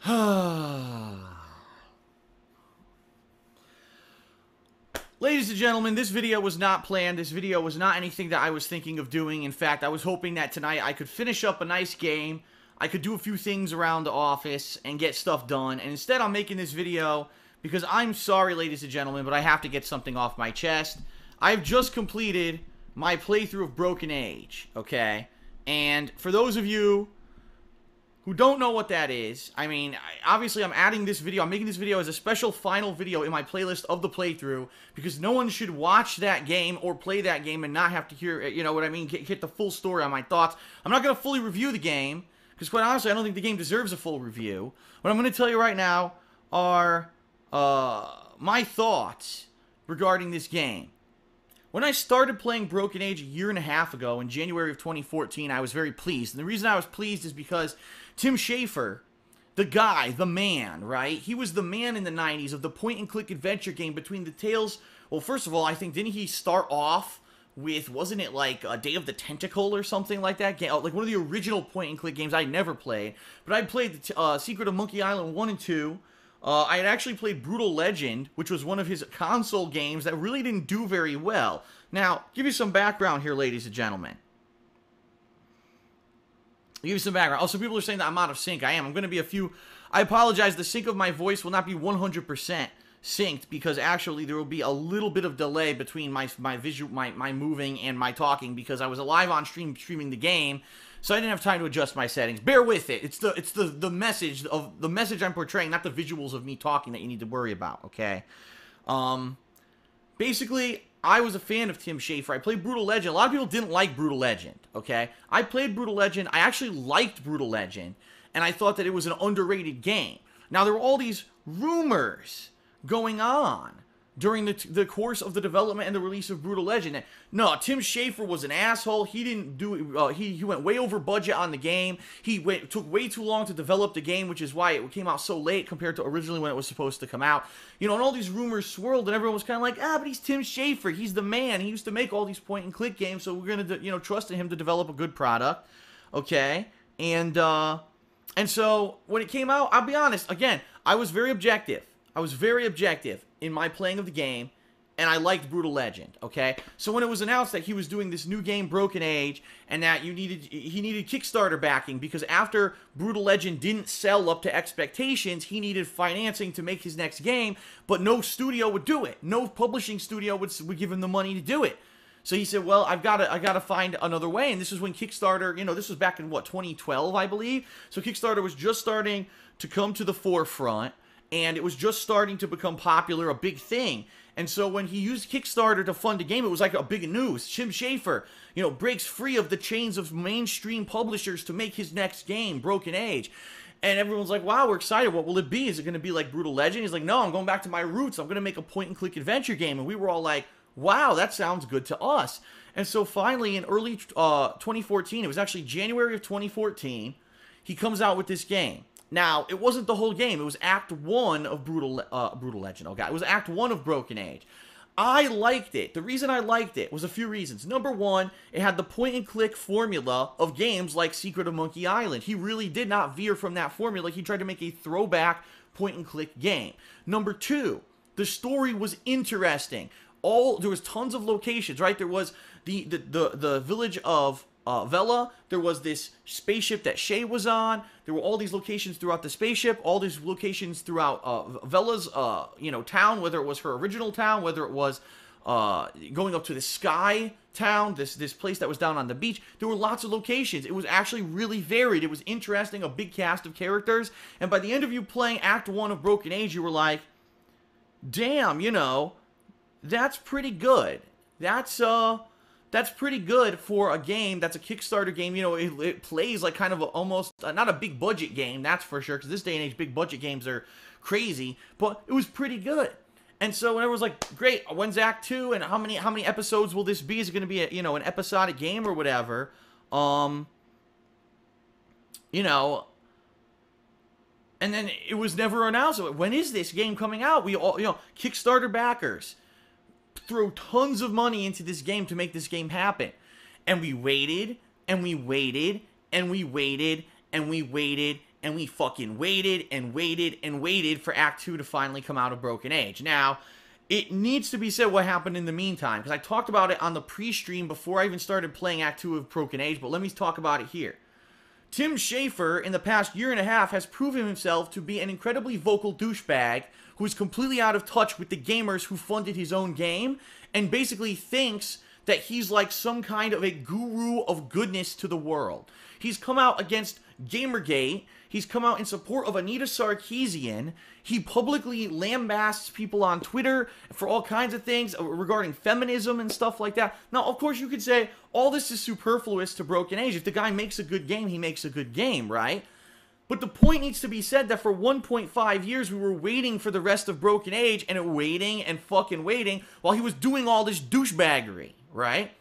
Ladies and gentlemen, this video was not planned. This video was not anything that I was thinking of doing. In fact, I was hoping that tonight I could finish up a nice game. I could do a few things around the office and get stuff done. And instead, I'm making this video because I'm sorry, ladies and gentlemen, but I have to get something off my chest. I've just completed my playthrough of Broken Age, okay? And for those of you who don't know what that is, I mean, obviously I'm adding this video, I'm making this video as a special final video in my playlist of the playthrough, because no one should watch that game or play that game and not have to hear, you know what I mean, get the full story on my thoughts. I'm not going to fully review the game, because quite honestly, I don't think the game deserves a full review. What I'm going to tell you right now are my thoughts regarding this game. When I started playing Broken Age a year and a half ago, in January of 2014, I was very pleased. And the reason I was pleased is because Tim Schafer, the guy, the man, right? He was the man in the 90s of the point-and-click adventure game between the tales. Well, first of all, I think, didn't he start off with, wasn't it like a Day of the Tentacle or something like that? Like one of the original point-and-click games I never played. But I played the Secret of Monkey Island 1 and 2. I had actually played Brutal Legend, which was one of his console games that really didn't do very well. Now, give you some background here, ladies and gentlemen. I'll give you some background. Also, people are saying that I'm out of sync. I am. I'm going to be a few... I apologize. The sync of my voice will not be 100% synced because actually there will be a little bit of delay between my moving and my talking because I was live on stream streaming the game. So I didn't have time to adjust my settings. Bear with it. It's the message I'm portraying, not the visuals of me talking that you need to worry about, okay? Basically, I was a fan of Tim Schafer. I played Brutal Legend. A lot of people didn't like Brutal Legend, okay? I played Brutal Legend. I actually liked Brutal Legend, and I thought that it was an underrated game. Now, there were all these rumors going on during the course of the development and the release of Brutal Legend. No, Tim Schafer was an asshole. He didn't do he went way over budget on the game. Took way too long to develop the game, which is why it came out so late compared to originally when it was supposed to come out. You know, and all these rumors swirled, and everyone was kind of like, but he's Tim Schafer. He's the man. He used to make all these point-and-click games, so we're gonna, trust in him to develop a good product, okay? And so when it came out, I'll be honest. Again, I was very objective. In my playing of the game, and I liked Brutal Legend, okay? So when it was announced that he was doing this new game, Broken Age, and that he needed Kickstarter backing because after Brutal Legend didn't sell up to expectations, he needed financing to make his next game, but no studio would do it. No publishing studio would give him the money to do it. So he said, well, I've got to find another way, and this is when Kickstarter, this was back in, 2012, I believe? So Kickstarter was just starting to come to the forefront, and it was just starting to become popular, a big thing. And so when he used Kickstarter to fund a game, it was like a big news. Tim Schafer, breaks free of the chains of mainstream publishers to make his next game, Broken Age. And everyone's like, wow, we're excited. What will it be? Is it going to be like Brutal Legend? He's like, no, I'm going back to my roots. I'm going to make a point-and-click adventure game. And we were all like, wow, that sounds good to us. And so finally, in early 2014, it was actually January of 2014, he comes out with this game. Now, it wasn't the whole game. It was Act 1 of Brutal Legend. Oh, God. It was Act 1 of Broken Age. I liked it. The reason I liked it was a few reasons. Number one, it had the point-and-click formula of games like Secret of Monkey Island. He really did not veer from that formula. He tried to make a throwback point-and-click game. Number two, the story was interesting. There was tons of locations, right? There was the village of Vela. There was this spaceship that Shay was on. There were all these locations throughout the spaceship, all these locations throughout Vela's town, whether it was her original town, whether it was going up to the Sky town, this place that was down on the beach. There were lots of locations. It was actually really varied. It was interesting, a big cast of characters. And by the end of you playing Act 1 of Broken Age, you were like, damn, that's pretty good. That's pretty good for a game that's a Kickstarter game. It plays like kind of almost, not a big budget game, that's for sure, because this day and age, big budget games are crazy, but it was pretty good. And so everyone was like, great, when's Act 2, and how many episodes will this be? Is it going to be an episodic game or whatever? And then it was never announced. When is this game coming out? We all, Kickstarter backers throw tons of money into this game to make this game happen. And we waited, and we waited, and we waited, and we waited, and we fucking waited and waited and waited for Act 2 to finally come out of Broken Age. Now, it needs to be said what happened in the meantime, because I talked about it on the pre-stream before I even started playing Act 2 of Broken Age, but let me talk about it here. Tim Schafer, in the past year and a half, has proven himself to be an incredibly vocal douchebag who is completely out of touch with the gamers who funded his own game, and basically thinks that he's like some kind of a guru of goodness to the world. He's come out against Gamergate. He's come out in support of Anita Sarkeesian. He publicly lambasts people on Twitter for all kinds of things regarding feminism and stuff like that. Now, of course, you could say all this is superfluous to Broken Age. If the guy makes a good game, he makes a good game, right? But the point needs to be said that for 1.5 years, we were waiting for the rest of Broken Age and waiting and fucking waiting while he was doing all this douchebaggery, right?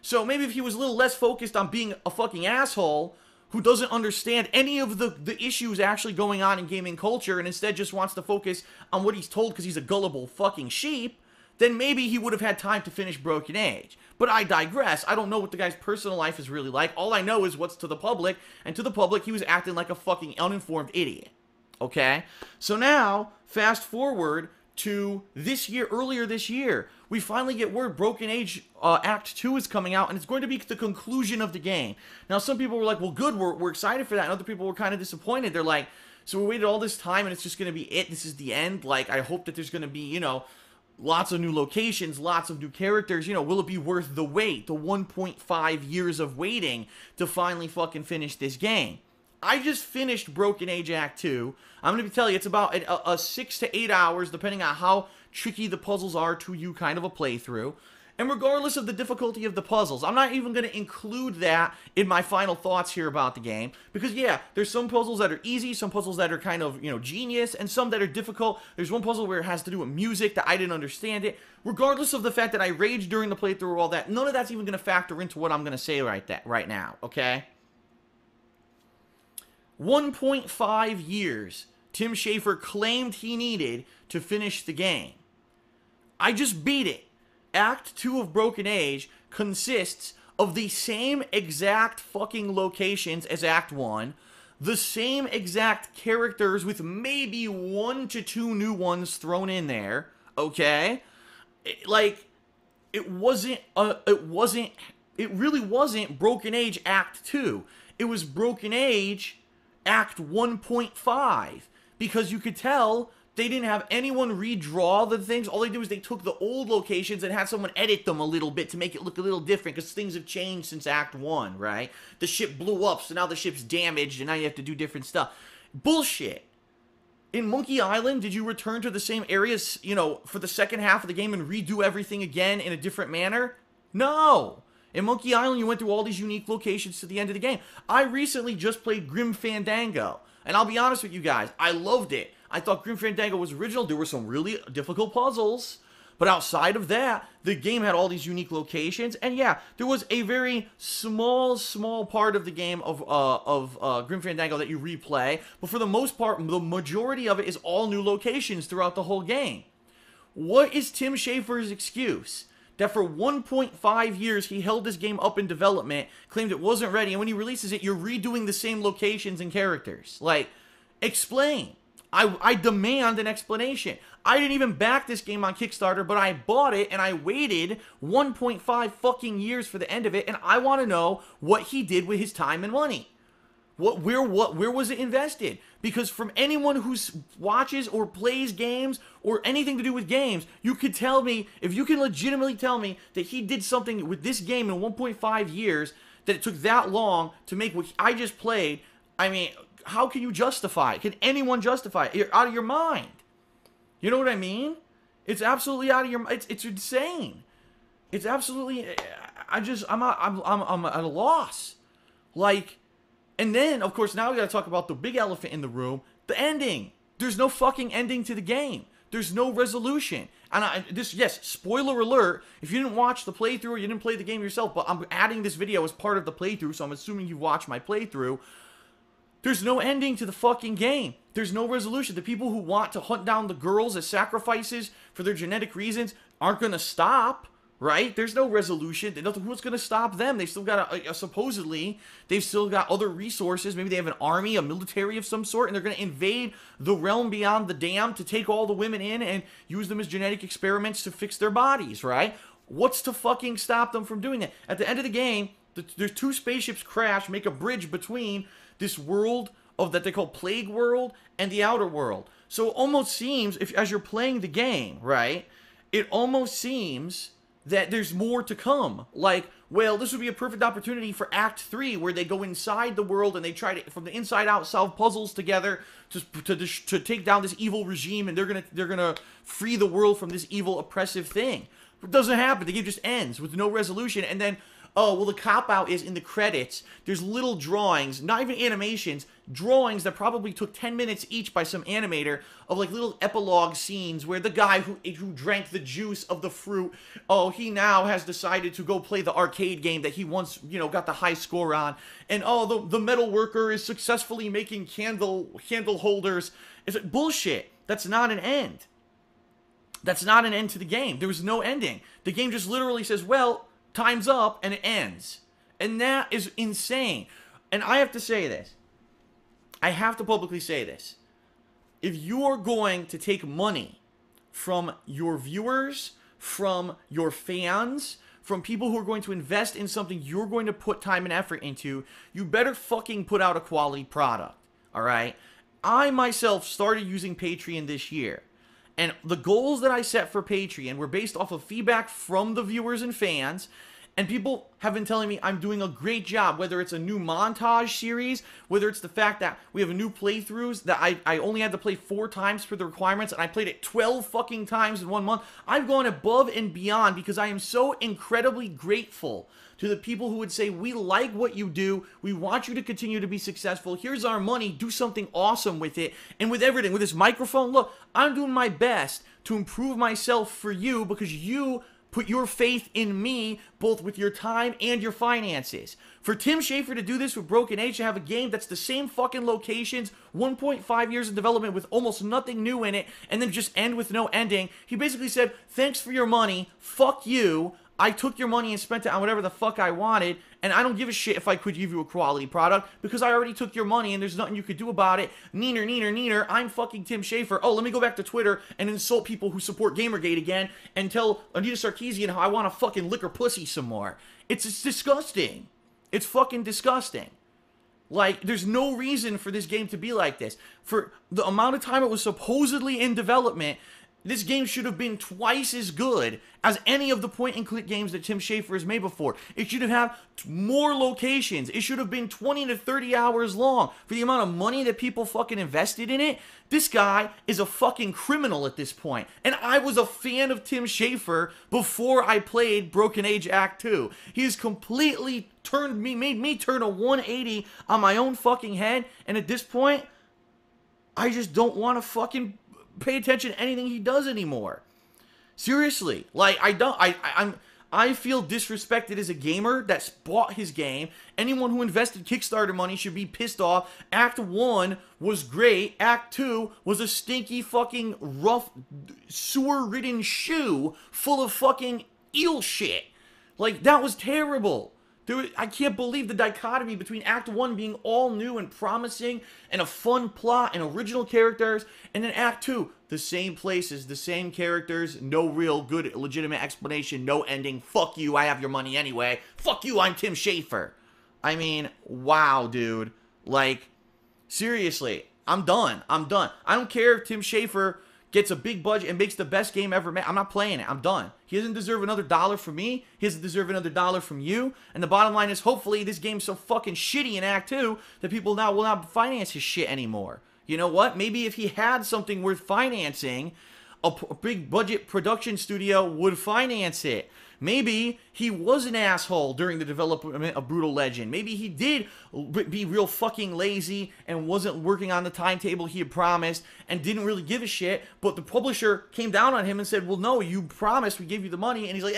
So maybe if he was a little less focused on being a fucking asshole who doesn't understand any of the issues actually going on in gaming culture and instead just wants to focus on what he's told because he's a gullible fucking sheep, then maybe he would have had time to finish Broken Age. But I digress. I don't know what the guy's personal life is really like. All I know is what's to the public, and to the public, he was acting like a fucking uninformed idiot. Okay? So now, fast forward to this year, earlier this year, we finally get word Broken Age Act 2 is coming out, and it's going to be the conclusion of the game. Now, some people were like, well, good, we're excited for that, and other people were kind of disappointed. They're like, so we waited all this time, and it's just going to be it? This is the end? Like, I hope that there's going to be, you know, lots of new locations, lots of new characters. You know, will it be worth the wait, the 1.5 years of waiting to finally fucking finish this game? I just finished Broken Age Act 2. I'm going to tell you, it's about a 6 to 8 hours, depending on how tricky the puzzles are to you, kind of a playthrough. And regardless of the difficulty of the puzzles, I'm not even going to include that in my final thoughts here about the game. Because, yeah, there's some puzzles that are easy, some puzzles that are kind of, you know, genius, and some that are difficult. There's one puzzle where it has to do with music that I didn't understand it. Regardless of the fact that I raged during the playthrough or all that, none of that's even going to factor into what I'm going to say right now, okay? 1.5 years Tim Schafer claimed he needed to finish the game. I just beat it. Act 2 of Broken Age consists of the same exact fucking locations as Act 1, the same exact characters with maybe 1 to 2 new ones thrown in there, okay? It really wasn't Broken Age Act 2. It was Broken Age Act 1.5, because you could tell they didn't have anyone redraw the things. All they did was they took the old locations and had someone edit them a little bit to make it look a little different, because things have changed since Act 1, right? The ship blew up, so now the ship's damaged, and now you have to do different stuff. Bullshit. In Monkey Island, did you return to the same areas, you know, for the second half of the game and redo everything again in a different manner? No. In Monkey Island, you went through all these unique locations to the end of the game. I recently just played Grim Fandango, and I'll be honest with you guys, I loved it. I thought Grim Fandango was original. There were some really difficult puzzles, but outside of that, the game had all these unique locations, and yeah, there was a very small part of the game of Grim Fandango that you replay, but for the most part, the majority of it is all new locations throughout the whole game. What is Tim Schafer's excuse? That for 1.5 years, he held this game up in development, claimed it wasn't ready, and when he releases it, you're redoing the same locations and characters. Like, explain. I demand an explanation. I didn't even back this game on Kickstarter, but I bought it, and I waited 1.5 fucking years for the end of it, and I want to know what he did with his time and money. Where was it invested? Because from anyone who watches or plays games or anything to do with games, you could tell me, if you can legitimately tell me that he did something with this game in 1.5 years, that it took that long to make what I just played, I mean, how can you justify it? Can anyone justify it? You're out of your mind. You know what I mean? It's absolutely out of your mind. It's insane. It's absolutely, I'm at a loss. Like, and then, of course, now we gotta talk about the big elephant in the room, the ending. There's no fucking ending to the game. There's no resolution. And yes, spoiler alert, if you didn't watch the playthrough or you didn't play the game yourself, but I'm adding this video as part of the playthrough, so I'm assuming you've watched my playthrough. There's no ending to the fucking game. There's no resolution. The people who want to hunt down the girls as sacrifices for their genetic reasons aren't gonna stop. right? There's no resolution. Nothing. Who's going to stop them? They still got supposedly they've still got other resources. Maybe they have an army, a military of some sort, and they're going to invade the realm beyond the dam to take all the women in and use them as genetic experiments to fix their bodies, right? What's to fucking stop them from doing that? At the end of the game, there's 2 spaceships crash, make a bridge between this world of that they call Plague World and the Outer World. So it almost seems, if as you're playing the game, right, it almost seems that there's more to come. Like, well, this would be a perfect opportunity for Act 3, where they go inside the world and they try to, from the inside out, solve puzzles together to take down this evil regime, and they're gonna free the world from this evil, oppressive thing. It doesn't happen. The game just ends with no resolution, and then, oh, well, the cop-out is in the credits. There's little drawings, not even animations, drawings that probably took 10 minutes each by some animator of, like, little epilogue scenes where the guy who drank the juice of the fruit, oh, he now has decided to go play the arcade game that he once, got the high score on. And, oh, the metal worker is successfully making candle holders. It's like, bullshit. That's not an end. That's not an end to the game. There was no ending. The game just literally says, well, time's up, and it ends. And that is insane. And I have to say this. I have to publicly say this. If you are going to take money from your viewers, from your fans, from people who are going to invest in something you're going to put time and effort into, you better fucking put out a quality product. Alright? I myself started using Patreon this year. And the goals that I set for Patreon were based off of feedback from the viewers and fans. And people have been telling me I'm doing a great job, whether it's a new montage series, whether it's the fact that we have a new playthroughs that I only had to play 4 times for the requirements, and I played it 12 fucking times in 1 month. I've gone above and beyond because I am so incredibly grateful to the people who would say, we like what you do, we want you to continue to be successful, here's our money, do something awesome with it. And with everything, with this microphone, look, I'm doing my best to improve myself for you because you put your faith in me, both with your time and your finances. For Tim Schafer to do this with Broken Age, to have a game that's the same fucking locations, 1.5 years of development with almost nothing new in it, and then just end with no ending, he basically said, thanks for your money, fuck you, I took your money and spent it on whatever the fuck I wanted, and I don't give a shit if I could give you a quality product, because I already took your money and there's nothing you could do about it. Neener, neener, neener, I'm fucking Tim Schafer. Oh, let me go back to Twitter and insult people who support Gamergate again and tell Anita Sarkeesian how I want to fucking lick her pussy some more. It's disgusting. It's fucking disgusting. Like, there's no reason for this game to be like this. For the amount of time it was supposedly in development, this game should have been twice as good as any of the point-and-click games that Tim Schafer has made before. It should have had more locations. It should have been 20 to 30 hours long. For the amount of money that people fucking invested in it, this guy is a fucking criminal at this point. And I was a fan of Tim Schafer before I played Broken Age Act 2. He's completely made me turn a 180 on my own fucking head. And at this point, I just don't want to fucking pay attention to anything he does anymore. Seriously, like, I feel disrespected as a gamer that's bought his game. Anyone who invested Kickstarter money should be pissed off. Act 1 was great. Act 2 was a stinky fucking rough sewer-ridden shoe full of fucking eel shit. Like, that was terrible. I can't believe the dichotomy between Act 1 being all new and promising and a fun plot and original characters, and then Act 2, the same places, the same characters, no real good legitimate explanation, no ending, fuck you, I have your money anyway, fuck you, I'm Tim Schafer. I mean, wow, dude. Like, seriously, I'm done. I don't care if Tim Schafer gets a big budget and makes the best game ever made. I'm not playing it. I'm done. He doesn't deserve another dollar from me. He doesn't deserve another dollar from you. And the bottom line is, hopefully, this game's so fucking shitty in Act 2 that people now will not finance his shit anymore. You know what? Maybe if he had something worth financing, a big budget production studio would finance it. Maybe he was an asshole during the development of Brutal Legend. Maybe he did be real fucking lazy and wasn't working on the timetable he had promised and didn't really give a shit, but the publisher came down on him and said, well, no, you promised, we gave you the money, and he's like,